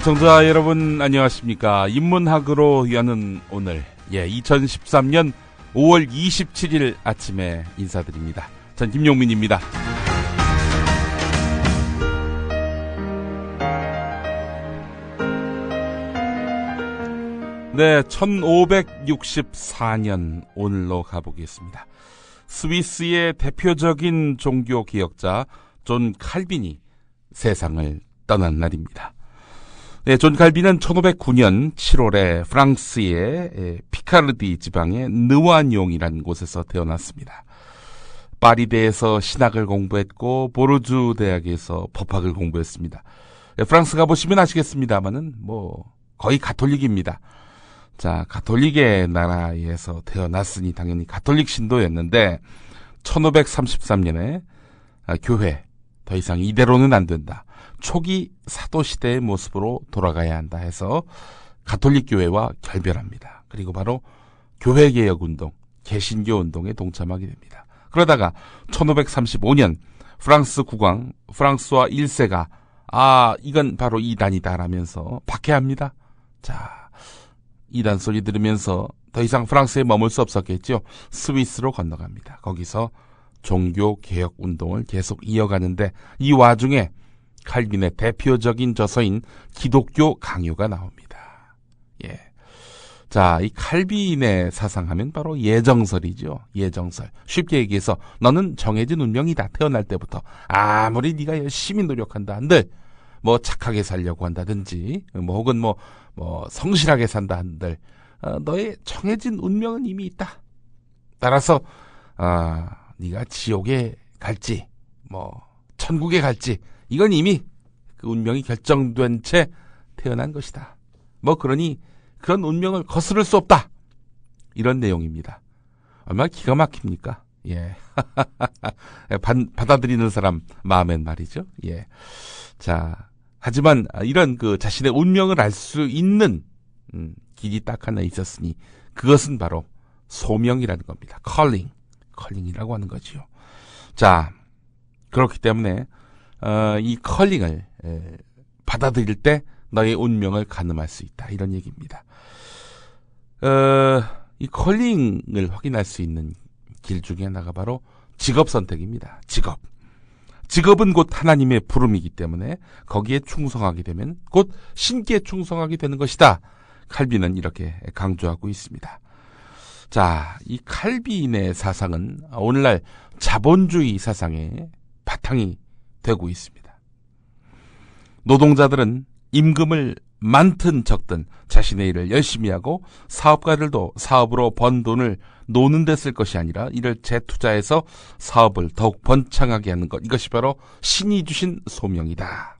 청자 여러분 안녕하십니까. 인문학으로 여는 오늘 2013년 5월 27일 아침에 인사드립니다. 전 김용민입니다. 네, 1564년 오늘로 가보겠습니다. 스위스의 대표적인 종교 개혁자 존 칼빈이 세상을 떠난 날입니다. 네, 존 칼빈은 1509년 7월에 프랑스의 피카르디 지방의 느완용이라는 곳에서 태어났습니다. 파리대에서 신학을 공부했고 보르주 대학에서 법학을 공부했습니다. 네, 프랑스 가보시면 아시겠습니다만은 거의 가톨릭입니다. 자, 가톨릭의 나라에서 태어났으니 당연히 가톨릭 신도였는데 1533년에 교회 더 이상 이대로는 안 된다. 초기 사도시대의 모습으로 돌아가야 한다 해서 가톨릭 교회와 결별합니다. 그리고 바로 교회개혁운동, 개신교 운동에 동참하게 됩니다. 그러다가 1535년 프랑스 국왕 프랑스와 1세가 이건 바로 이단이다 라면서 박해합니다. 자, 이단 소리 들으면서 더 이상 프랑스에 머물 수 없었겠죠. 스위스로 건너갑니다. 거기서 종교개혁 운동을 계속 이어가는데 이 와중에 칼빈의 대표적인 저서인 기독교 강요가 나옵니다. 예. 자, 이 칼빈의 사상하면 바로 예정설이죠. 예정설. 쉽게 얘기해서 너는 정해진 운명이다. 태어날 때부터. 아무리 네가 열심히 노력한다 한들 착하게 살려고 한다든지 혹은 성실하게 산다 한들 너의 정해진 운명은 이미 있다. 따라서 네가 지옥에 갈지 천국에 갈지 이건 이미 그 운명이 결정된 채 태어난 것이다. 그러니 그런 운명을 거스를 수 없다. 이런 내용입니다. 얼마나 기가 막힙니까? 예. 받아들이는 사람 마음엔 말이죠. 예. 자, 하지만 이런 자신의 운명을 알 수 있는 길이 딱 하나 있었으니 그것은 바로 소명이라는 겁니다. 컬링이라고 하는 거지요. 자, 그렇기 때문에 이 컬링을 받아들일 때 너의 운명을 가늠할 수 있다. 이런 얘기입니다. 이 컬링을 확인할 수 있는 길 중에 하나가 바로 직업 선택입니다. 직업은 곧 하나님의 부름이기 때문에 거기에 충성하게 되면 곧 신께 충성하게 되는 것이다. 칼빈은 이렇게 강조하고 있습니다. 자, 이 칼빈의 사상은 오늘날 자본주의 사상의 바탕이 되고 있습니다. 노동자들은 임금을 많든 적든 자신의 일을 열심히 하고 사업가들도 사업으로 번 돈을 노는 데 쓸 것이 아니라 이를 재투자해서 사업을 더욱 번창하게 하는 것. 이것이 바로 신이 주신 소명이다.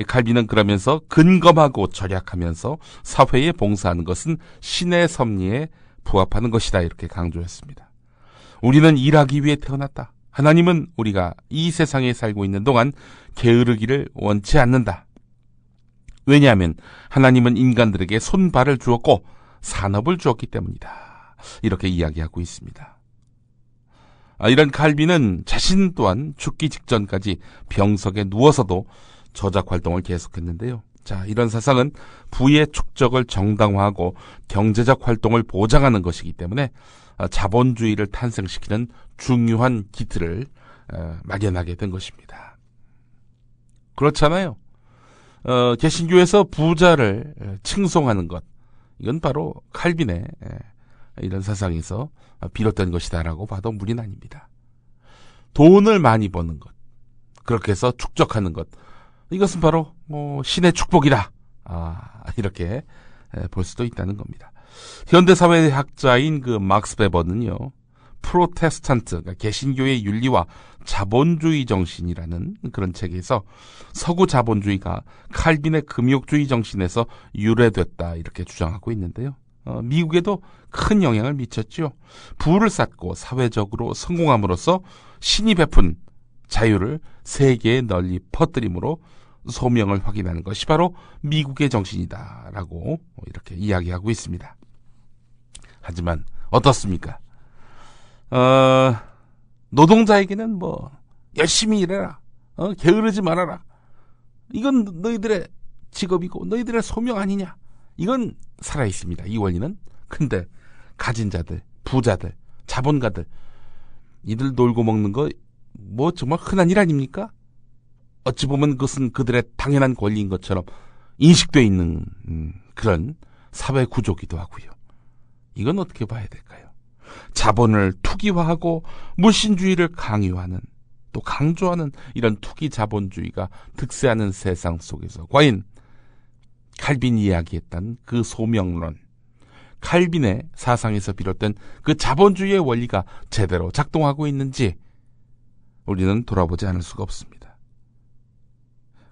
칼빈은 그러면서 근검하고 절약하면서 사회에 봉사하는 것은 신의 섭리에 부합하는 것이다. 이렇게 강조했습니다. 우리는 일하기 위해 태어났다. 하나님은 우리가 이 세상에 살고 있는 동안 게으르기를 원치 않는다. 왜냐하면 하나님은 인간들에게 손발을 주었고 산업을 주었기 때문이다. 이렇게 이야기하고 있습니다. 이런 칼빈은 자신 또한 죽기 직전까지 병석에 누워서도 저작 활동을 계속했는데요. 자, 이런 사상은 부의 축적을 정당화하고 경제적 활동을 보장하는 것이기 때문에 자본주의를 탄생시키는 중요한 기틀을 마련하게 된 것입니다. 그렇잖아요. 개신교에서 부자를 칭송하는 것, 이건 바로 칼빈의 이런 사상에서 비롯된 것이다라고 봐도 무리는 아닙니다. 돈을 많이 버는 것, 그렇게 해서 축적하는 것, 이것은 바로 신의 축복이다. 이렇게 볼 수도 있다는 겁니다. 현대사회학자인 막스 베버는요, 프로테스탄트, 그러니까 개신교의 윤리와 자본주의 정신이라는 그런 책에서 서구 자본주의가 칼빈의 금욕주의 정신에서 유래됐다 이렇게 주장하고 있는데요. 미국에도 큰 영향을 미쳤죠. 부를 쌓고 사회적으로 성공함으로써 신이 베푼 자유를 세계에 널리 퍼뜨림으로 소명을 확인하는 것이 바로 미국의 정신이다라고 이렇게 이야기하고 있습니다. 하지만 어떻습니까? 노동자에게는 열심히 일해라. 게으르지 말아라. 이건 너희들의 직업이고 너희들의 소명 아니냐. 이건 살아있습니다. 이 원리는. 근데 가진 자들, 부자들, 자본가들, 이들 놀고 먹는 거 뭐 정말 흔한 일 아닙니까? 어찌 보면 그것은 그들의 당연한 권리인 것처럼 인식되어 있는 그런 사회 구조기도 하고요. 이건 어떻게 봐야 될까요? 자본을 투기화하고 물신주의를 강요하는, 또 강조하는 이런 투기 자본주의가 득세하는 세상 속에서 과연 칼빈이 이야기했던 그 소명론, 칼빈의 사상에서 비롯된 그 자본주의의 원리가 제대로 작동하고 있는지 우리는 돌아보지 않을 수가 없습니다.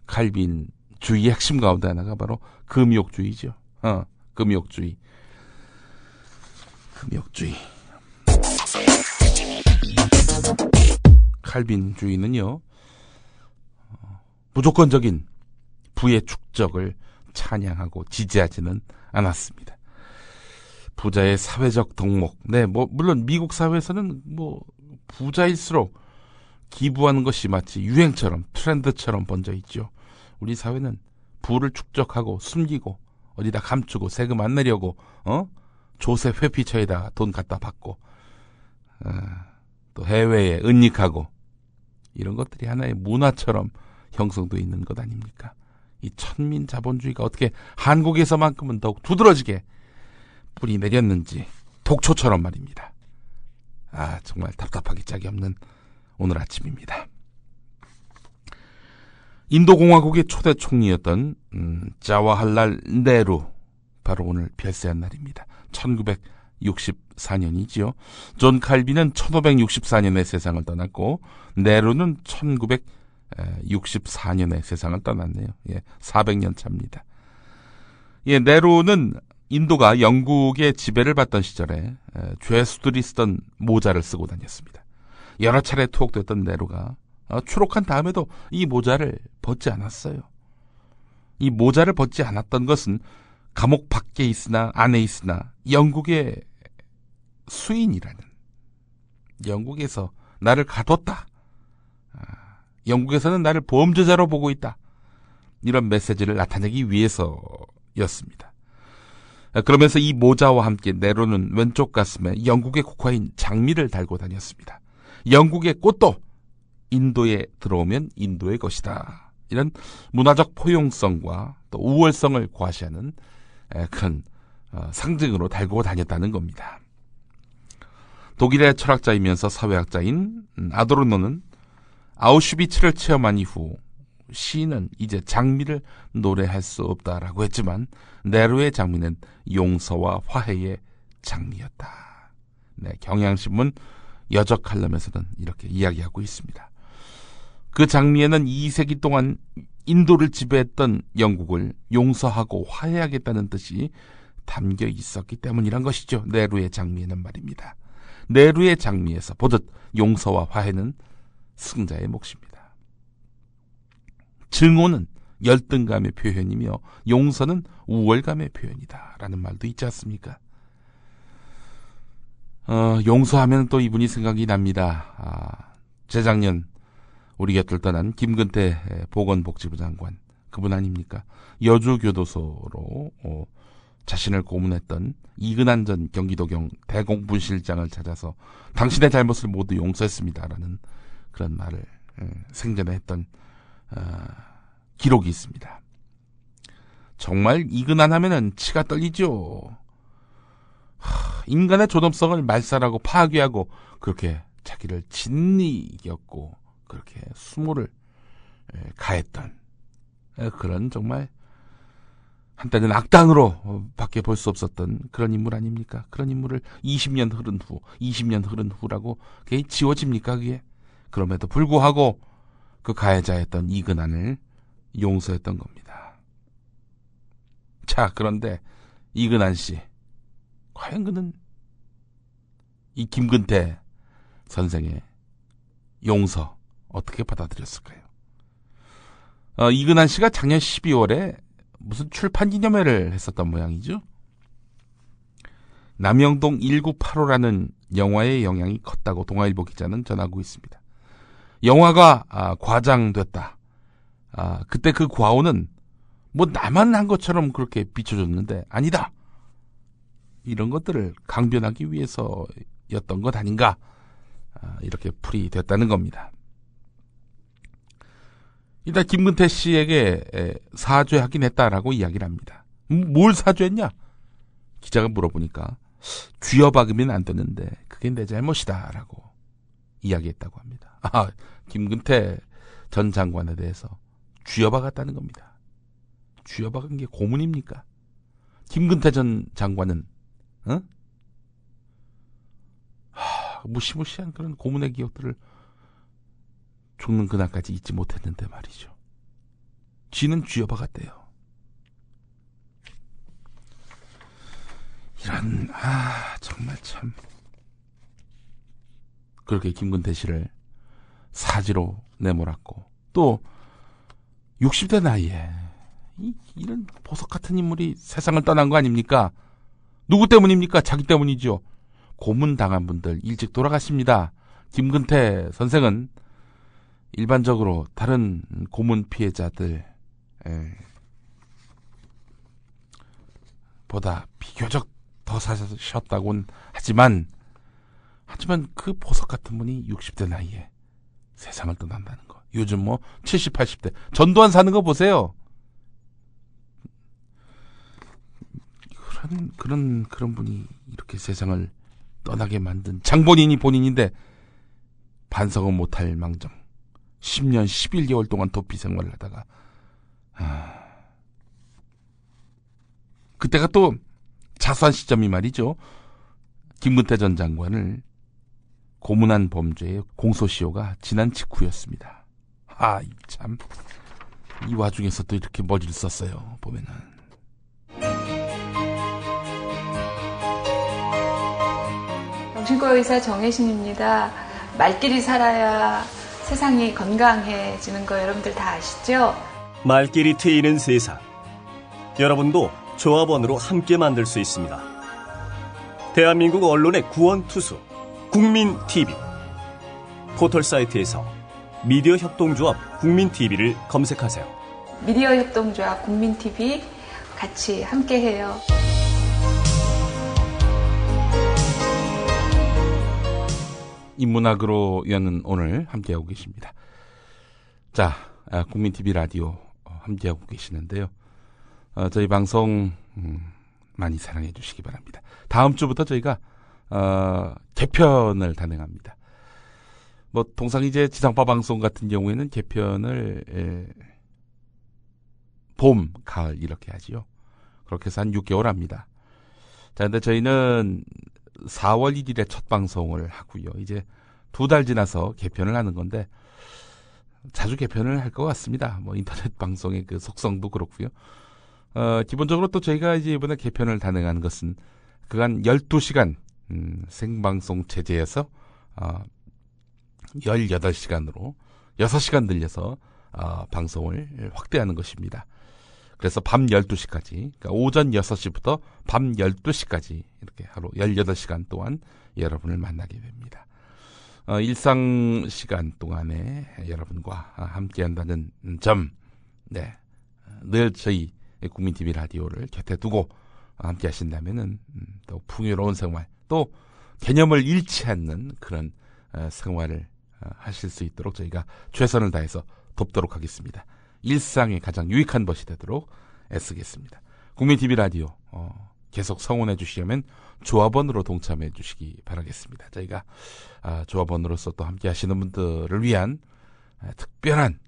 칼빈주의의 핵심 가운데 하나가 바로 금욕주의죠. 금욕주의. 칼빈주의는요, 무조건적인 부의 축적을 찬양하고 지지하지는 않았습니다. 부자의 사회적 덕목. 네, 물론 미국 사회에서는 부자일수록 기부하는 것이 마치 유행처럼, 트렌드처럼 번져 있죠. 우리 사회는 부를 축적하고 숨기고 어디다 감추고 세금 안 내려고 조세 회피처에다 돈 갖다 받고 또 해외에 은닉하고 이런 것들이 하나의 문화처럼 형성되어 있는 것 아닙니까? 이 천민 자본주의가 어떻게 한국에서만큼은 더욱 두드러지게 뿌리 내렸는지 독초처럼 말입니다. 정말 답답하기 짝이 없는 오늘 아침입니다. 인도공화국의 초대 총리였던 자와할랄 네루, 바로 오늘 별세한 날입니다. 1964년이지요. 존 칼빈은 1564년에 세상을 떠났고 네루는 1964년에 세상을 떠났네요. 400년 차입니다. 네루는 인도가 영국의 지배를 받던 시절에 죄수들이 쓰던 모자를 쓰고 다녔습니다. 여러 차례 투옥됐던 네루가 추록한 다음에도 이 모자를 벗지 않았어요. 이 모자를 벗지 않았던 것은 감옥 밖에 있으나 안에 있으나 영국의 수인이라는, 영국에서 나를 가뒀다, 영국에서는 나를 범죄자로 보고 있다, 이런 메시지를 나타내기 위해서였습니다. 그러면서 이 모자와 함께 네로는 왼쪽 가슴에 영국의 국화인 장미를 달고 다녔습니다. 영국의 꽃도 인도에 들어오면 인도의 것이다, 이런 문화적 포용성과 또 우월성을 과시하는 큰 상징으로 달고 다녔다는 겁니다. 독일의 철학자이면서 사회학자인 아도르노는 아우슈비츠를 체험한 이후 시인은 이제 장미를 노래할 수 없다라고 했지만 네루의 장미는 용서와 화해의 장미였다. 경향신문 여적 칼럼에서는 이렇게 이야기하고 있습니다. 그 장미에는 2세기 동안 인도를 지배했던 영국을 용서하고 화해하겠다는 뜻이 담겨 있었기 때문이란 것이죠. 네루의 장미에는 말입니다. 네루의 장미에서 보듯 용서와 화해는 승자의 몫입니다. 증오는 열등감의 표현이며 용서는 우월감의 표현이다 라는 말도 있지 않습니까? 용서하면 또 이분이 생각이 납니다. 재작년 우리 곁을 떠난 김근태 보건복지부 장관, 그분 아닙니까? 여주교도소로 자신을 고문했던 이근한 전 경기도경 대공분실장을 찾아서 당신의 잘못을 모두 용서했습니다라는 그런 말을 생전에 했던 기록이 있습니다. 정말 이근한 하면은 치가 떨리죠. 인간의 존엄성을 말살하고 파괴하고 그렇게 자기를 진리 이겼고 그렇게 수모를 가했던 그런 정말 한때는 악당으로 밖에 볼 수 없었던 그런 인물 아닙니까? 그런 인물을 20년 흐른 후라고 그게 지워집니까? 그게? 그럼에도 불구하고 그 가해자였던 이근한을 용서했던 겁니다. 자, 그런데 이근한 씨, 과연 그는 이 김근태 선생의 용서 어떻게 받아들였을까요? 이근한 씨가 작년 12월에 무슨 출판 기념회를 했었던 모양이죠. 남영동 1985라는 영화의 영향이 컸다고 동아일보 기자는 전하고 있습니다. 영화가 과장됐다. 그때 그 과오는 뭐 나만 한 것처럼 그렇게 비춰줬는데 아니다. 이런 것들을 강변하기 위해서였던 것 아닌가. 이렇게 풀이 됐다는 겁니다. 일단 김근태 씨에게 사죄하긴 했다라고 이야기를 합니다. 뭘 사죄했냐? 기자가 물어보니까 쥐어박으면 안 되는데 그게 내 잘못이다라고 이야기했다고 합니다. 김근태 전 장관에 대해서 쥐어박았다는 겁니다. 쥐어박은 게 고문입니까? 김근태 전 장관은 무시무시한 그런 고문의 기억들을 죽는 그날까지 잊지 못했는데 말이죠. 쥐는 쥐어박았대요. 이런 정말 참 그렇게 김근태 씨를 사지로 내몰았고 또 60대 나이에 이런 보석 같은 인물이 세상을 떠난 거 아닙니까? 누구 때문입니까? 자기 때문이죠. 고문당한 분들 일찍 돌아가십니다. 김근태 선생은 일반적으로 다른 고문 피해자들 보다 비교적 더 사셨다고는 하지만 그 보석 같은 분이 60대 나이에 세상을 떠난다는 거. 요즘 뭐 70, 80대 전두환 사는 거 보세요. 그런 분이 이렇게 세상을 떠나게 만든 장본인이 본인인데 반성은 못할 망정 10년 11개월 동안 도피 생활을 하다가 그때가 또 자수한 시점이 말이죠. 김근태 전 장관을 고문한 범죄의 공소시효가 지난 직후였습니다. 참 이 와중에서도 이렇게 머리를 썼어요. 보면은 정신과 의사 정혜신입니다. 말끼리 살아야 세상이 건강해지는 거 여러분들 다 아시죠? 말끼리 트이는 세상. 여러분도 조합원으로 함께 만들 수 있습니다. 대한민국 언론의 구원투수 국민TV. 포털사이트에서 미디어 협동조합 국민TV를 검색하세요. 미디어 협동조합 국민TV 같이 함께해요. 인문학으로 여는 오늘 함께하고 계십니다. 자, 국민TV 라디오 함께하고 계시는데요. 저희 방송 많이 사랑해 주시기 바랍니다. 다음 주부터 저희가 개편을 단행합니다. 뭐 통상 지상파 방송 같은 경우에는 개편을 봄, 가을 이렇게 하지요. 그렇게 해서 한 6개월 합니다. 자, 근데 저희는 4월 1일에 첫 방송을 하고요. 이제 2달 지나서 개편을 하는 건데 자주 개편을 할 것 같습니다. 뭐 인터넷 방송의 그 속성도 그렇고요. 기본적으로 또 저희가 이제 이번에 개편을 단행한 것은 그간 12시간 생방송 체제에서 18시간으로 6시간 늘려서 방송을 확대하는 것입니다. 그래서 밤 12시까지, 그러니까 오전 6시부터 밤 12시까지 이렇게 하루 18시간 동안 여러분을 만나게 됩니다. 일상 시간 동안에 여러분과 함께 한다는 점, 늘 저희 국민TV 라디오를 곁에 두고 함께 하신다면은 또 풍요로운 생활, 또 개념을 잃지 않는 그런 생활을 하실 수 있도록 저희가 최선을 다해서 돕도록 하겠습니다. 일상에 가장 유익한 것이 되도록 애쓰겠습니다. 국민TV 라디오 계속 성원해 주시려면 조합원으로 동참해 주시기 바라겠습니다. 저희가 조합원으로서 또 함께 하시는 분들을 위한 특별한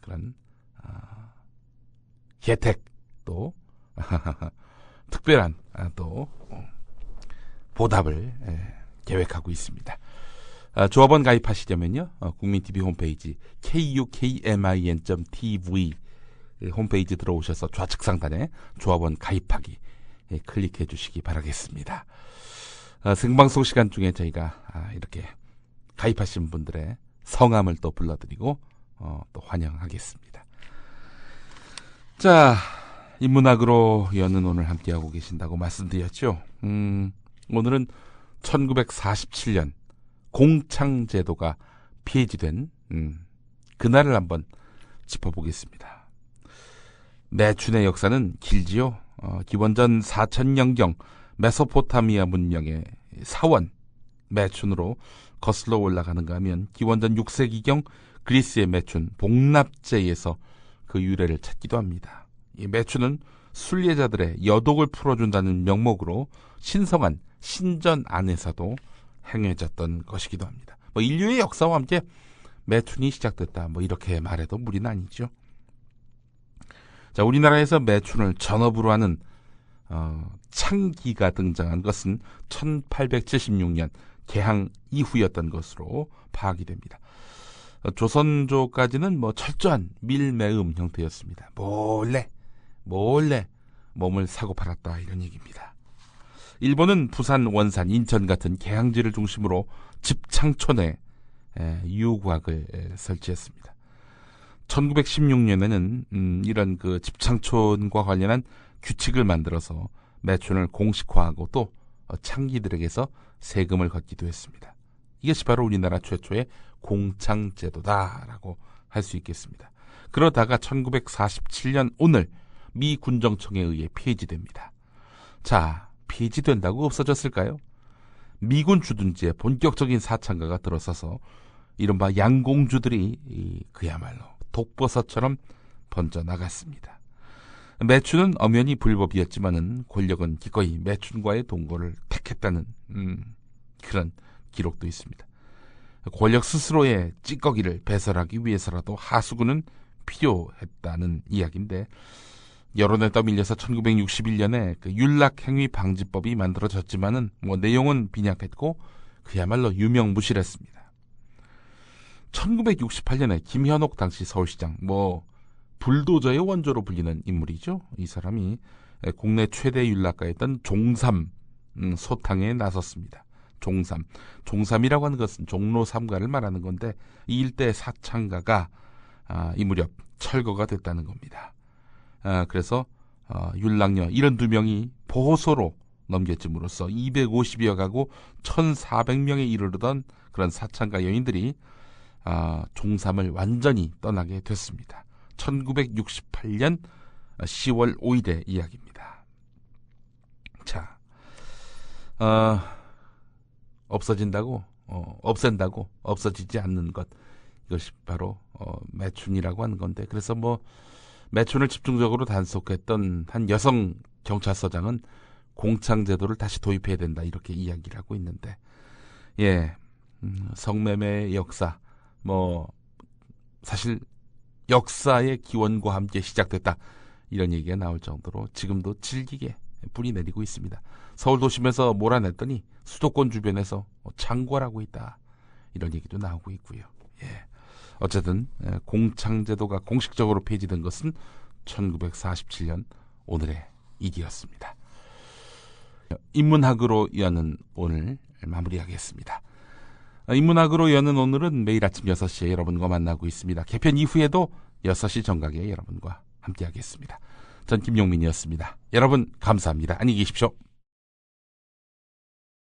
그런 혜택 또 특별한 또 보답을 계획하고 있습니다. 조합원 가입하시려면요, 국민TV 홈페이지 kukmin.tv 홈페이지 들어오셔서 좌측 상단에 조합원 가입하기 클릭해 주시기 바라겠습니다. 생방송 시간 중에 저희가 이렇게 가입하신 분들의 성함을 또 불러드리고 또 환영하겠습니다. 자, 인문학으로 여는 오늘 함께하고 계신다고 말씀드렸죠. 오늘은 1947년 공창제도가 폐지된 그날을 한번 짚어보겠습니다. 매춘의 역사는 길지요. 기원전 4000년경 메소포타미아 문명의 사원 매춘으로 거슬러 올라가는가 하면 기원전 6세기경 그리스의 매춘 복납제에서 그 유래를 찾기도 합니다. 이 매춘은 순례자들의 여독을 풀어준다는 명목으로 신성한 신전 안에서도 행해졌던 것이기도 합니다. 인류의 역사와 함께 매춘이 시작됐다. 이렇게 말해도 무리는 아니죠. 자, 우리나라에서 매춘을 전업으로 하는 창기가 등장한 것은 1876년 개항 이후였던 것으로 파악이 됩니다. 조선조까지는 철저한 밀매음 형태였습니다. 몰래 몸을 사고 팔았다 이런 얘기입니다. 일본은 부산, 원산, 인천 같은 개항지를 중심으로 집창촌에 유곽을 설치했습니다. 1916년에는 이런 그 집창촌과 관련한 규칙을 만들어서 매춘을 공식화하고 또 창기들에게서 세금을 걷기도 했습니다. 이것이 바로 우리나라 최초의 공창제도다라고 할 수 있겠습니다. 그러다가 1947년 오늘 미 군정청에 의해 폐지됩니다. 자, 폐지된다고 없어졌을까요? 미군 주둔지에 본격적인 사창가가 들어서서 이른바 양공주들이 그야말로 독버섯처럼 번져나갔습니다. 매춘은 엄연히 불법이었지만은 권력은 기꺼이 매춘과의 동거를 택했다는 그런 기록도 있습니다. 권력 스스로의 찌꺼기를 배설하기 위해서라도 하수구는 필요했다는 이야기인데 여론에 떠밀려서 1961년에 그 윤락행위방지법이 만들어졌지만은 내용은 빈약했고 그야말로 유명무실했습니다. 1968년에 김현옥 당시 서울시장, 불도저의 원조로 불리는 인물이죠. 이 사람이 국내 최대 윤락가였던 종삼 소탕에 나섰습니다. 종삼이라고 하는 것은 종로 3가를 말하는 건데 이 일대 사창가가 이 무렵 철거가 됐다는 겁니다. 그래서 윤락녀 72명이 보호소로 넘겨짐으로써 250여 가구 1,400명에 이르르던 그런 사창가 여인들이 종삼을 완전히 떠나게 됐습니다. 1968년 10월 5일의 이야기입니다. 자, 없앤다고 없어지지 않는 것, 이것이 바로 매춘이라고 하는 건데, 그래서 매춘을 집중적으로 단속했던 한 여성 경찰서장은 공창제도를 다시 도입해야 된다 이렇게 이야기를 하고 있는데, 성매매의 역사, 사실 역사의 기원과 함께 시작됐다 이런 얘기가 나올 정도로 지금도 질기게 뿌리 내리고 있습니다. 서울 도심에서 몰아냈더니 수도권 주변에서 창궐하고 있다 이런 얘기도 나오고 있고요. 어쨌든 공창제도가 공식적으로 폐지된 것은 1947년 오늘의 일이었습니다. 인문학으로 여는 오늘 마무리하겠습니다. 인문학으로 여는 오늘은 매일 아침 6시에 여러분과 만나고 있습니다. 개편 이후에도 6시 정각에 여러분과 함께하겠습니다. 전 김용민이었습니다. 여러분 감사합니다. 안녕히 계십시오.